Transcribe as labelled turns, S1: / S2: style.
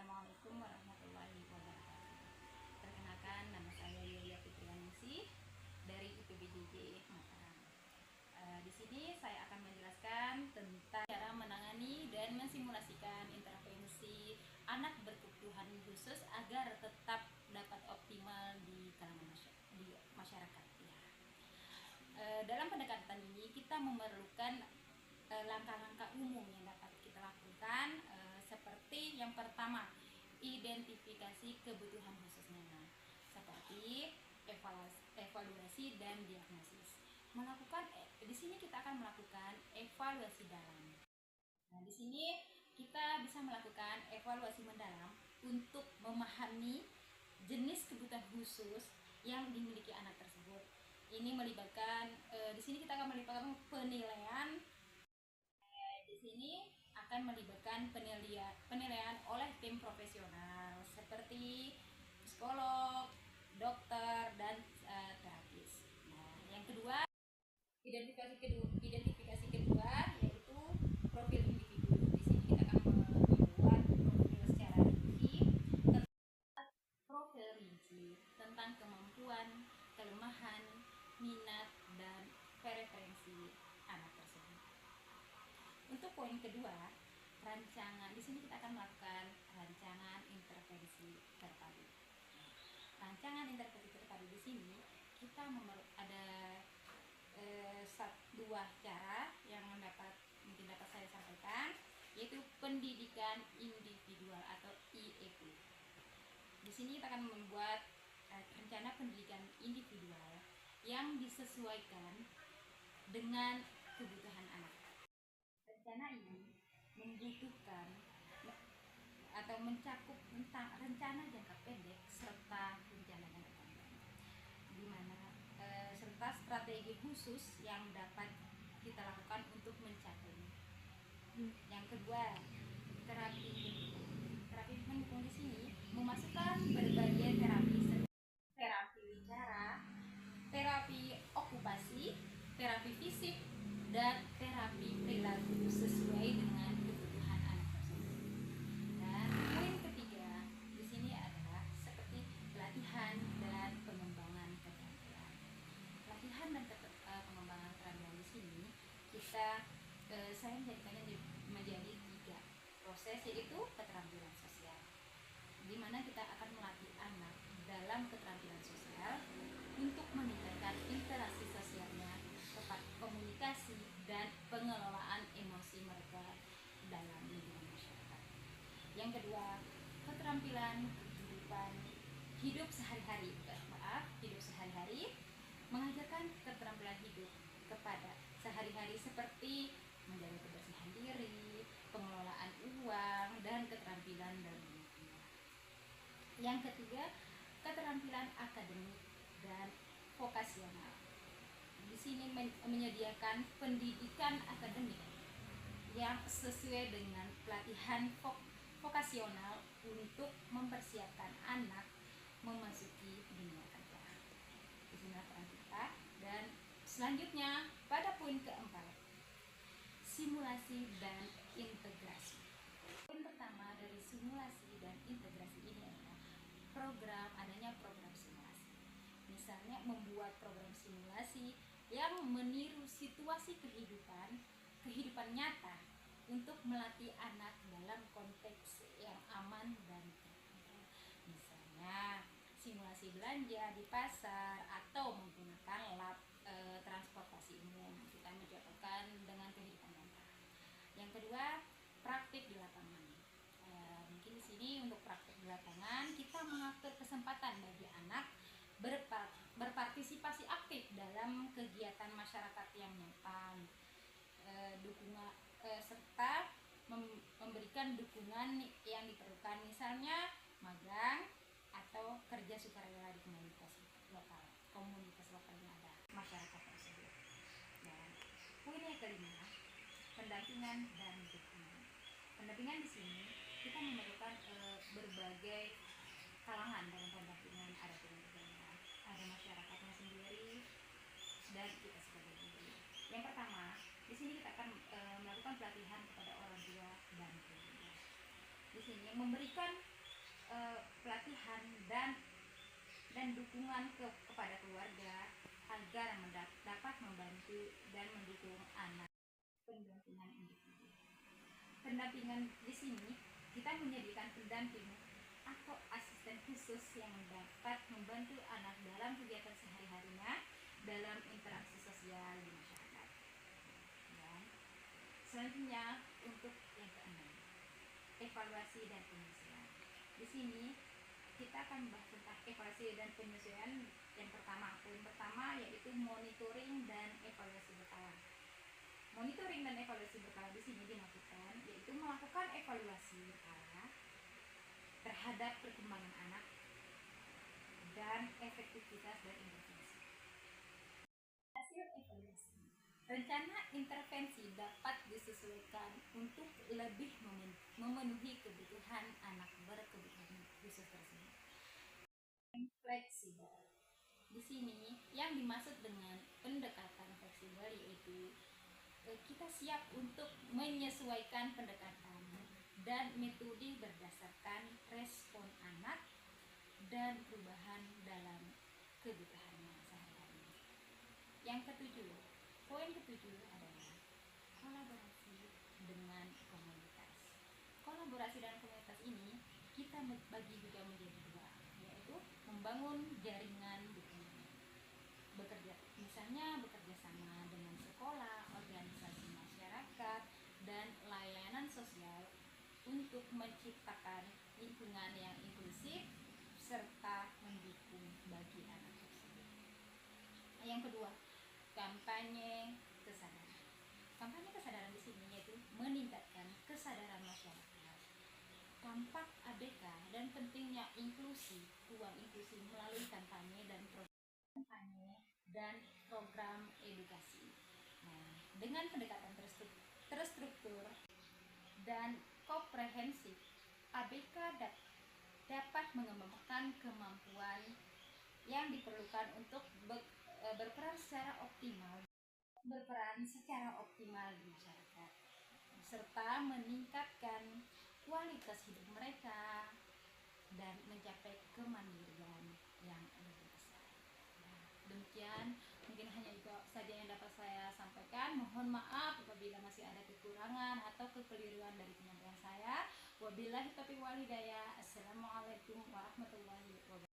S1: Assalamualaikum warahmatullahi wabarakatuh. Perkenalkan, nama saya Yulia Fitrianingsih dari IPBJJ Mataram. Di sini saya akan menjelaskan tentang cara menangani dan mensimulasikan intervensi anak berkebutuhan khusus agar tetap dapat optimal di kalangan masyarakat. Ya. Dalam pendekatan ini kita memerlukan langkah-langkah umum yang dapat kita lakukan, seperti yang pertama, identifikasi kebutuhan khususnya, seperti evaluasi dan diagnosis. Di sini kita akan melakukan evaluasi dalam. Nah, di sini kita bisa melakukan evaluasi mendalam untuk memahami jenis kebutuhan khusus yang dimiliki anak tersebut. Ini melibatkan di sini kita akan melibatkan penilaian. Di sini akan melibatkan penilaian oleh tim profesional seperti psikolog, dokter, dan terapis. Nah, yang kedua, identifikasi kedua yaitu profil individu. Di sini kita akan membuat profil secara rinci tentang kemampuan, kelemahan, minat, dan preferensi anak tersebut. Untuk poin kedua, rancangan. Di sini kita akan melakukan rancangan intervensi terpadu. Rancangan intervensi terpadu di sini kita ada dua cara yang mungkin dapat saya sampaikan, yaitu pendidikan individual atau IEP. Di sini kita akan membuat rencana pendidikan individual yang disesuaikan dengan kebutuhan anak. Rencana ini membutuhkan atau mencakup tentang rencana jangka pendek serta rencana jangka panjang, di mana serta strategi khusus yang dapat kita lakukan untuk mencapainya. Yang kedua, terapi mendukung di sini memasukkan berbagai terapi bicara, terapi okupasi, terapi fisik, dan terapi perilaku sesuai dengan kebutuhan anak tersebut. Dan poin ketiga di sini adalah seperti pelatihan dan pengembangan keterampilan. Pelatihan dan pengembangan keterampilan di sini saya menjadikannya menjadi 3 proses, yaitu keterampilan sosial, di mana kita akan melatih anak dalam keterampilan sosial untuk meningkatkan interaksi sosialnya, komunikasi, dan pengelolaan emosi mereka dalam lingkungan masyarakat. Yang kedua, keterampilan kehidupan hidup sehari-hari. Mengajarkan keterampilan hidup kepada sehari-hari seperti menjaga kebersihan diri, pengelolaan uang, dan keterampilan dalam lingkungan. Yang ketiga, keterampilan akademik dan vokasional. Di sini menyediakan pendidikan akademik yang sesuai dengan pelatihan vokasional untuk mempersiapkan anak memasuki dunia kerja. Di sini peran kita. Dan selanjutnya pada poin keempat, simulasi dan integrasi. Poin pertama dari simulasi dan integrasi ini adalah adanya program simulasi. Misalnya membuat program simulasi yang meniru situasi kehidupan nyata untuk melatih anak dalam konteks yang aman dan terkontrol. Misalnya simulasi belanja di pasar atau menggunakan lab transportasi umum. Kita mencobakan dengan kehidupan nyata. Yang kedua, praktik di lapangan. Mungkin di sini untuk praktik di lapangan kita mengatur kesempatan bagi anak berpartisipasi aktif dalam kegiatan masyarakat yang nyata, serta memberikan dukungan yang diperlukan, misalnya magang atau kerja sukarela di komunitas lokal yang ada masyarakat tersebut. Dan poin yang kelima, pendampingan dan dukungan. Pendampingan di sini kita memerlukan berbagai kalangan dalam pendampingan, ada pendampingan, ada masyarakatnya sendiri, dan kita sebagai guru. Yang pertama, di sini kita akan melakukan pelatihan kepada orang tua dan guru. Di sini memberikan pelatihan dan dukungan kepada keluarga agar dapat membantu dan mendukung anak. Pendampingan individu. Pendampingan di sini kita menyediakan pendamping atau asisten khusus yang dapat membantu anak dalam kegiatan sehari-harinya dalam interaksi sosial di masyarakat. Dan selanjutnya untuk yang keenam, evaluasi dan penyesuaian. Di sini kita akan membahas tentang evaluasi dan penyesuaian. Yang pertama, poin pertama yaitu monitoring dan evaluasi berkala. Monitoring dan evaluasi berkala di sini dimaksudkan yaitu melakukan evaluasi berkala terhadap perkembangan anak dan efektivitas dari intervensi. Hasil evaluasi. Rencana intervensi dapat disesuaikan untuk lebih memenuhi kebutuhan anak berkebutuhan khusus tersebut. Fleksibel. Di sini yang dimaksud dengan pendekatan fleksibel yaitu kita siap untuk menyesuaikan pendekatan dan metode berdasarkan respon anak dan perubahan dalam kebutuhannya sehari-hari. Yang ketujuh, poin ketujuh adalah kolaborasi dengan komunitas. Kolaborasi dengan komunitas ini kita bagi juga menjadi dua, yaitu membangun jaringan dukungan. Misalnya bekerja sama dengan sekolah, organisasi masyarakat, dan layanan sosial untuk menciptakan lingkungan yang inklusif serta mendukung bagi anak tersebut. Yang kedua, kampanye kesadaran. Kampanye kesadaran di sini yaitu meningkatkan kesadaran masyarakat, dampak ABK dan pentingnya ruang inklusi melalui kampanye dan program edukasi. Nah, dengan pendekatan terstruktur dan komprehensif, ABK dapat mengembangkan kemampuan yang diperlukan untuk berperan secara optimal di masyarakat, serta meningkatkan kualitas hidup mereka dan mencapai kemandirian yang lebih besar. Nah, demikian mungkin hanya itu saja yang dapat saya sampaikan. Mohon maaf apabila masih ada kekurangan atau kekeliruan dari penyampaian saya. Wabillahi taufiq wal hidayah. Assalamualaikum warahmatullahi wabarakatuh.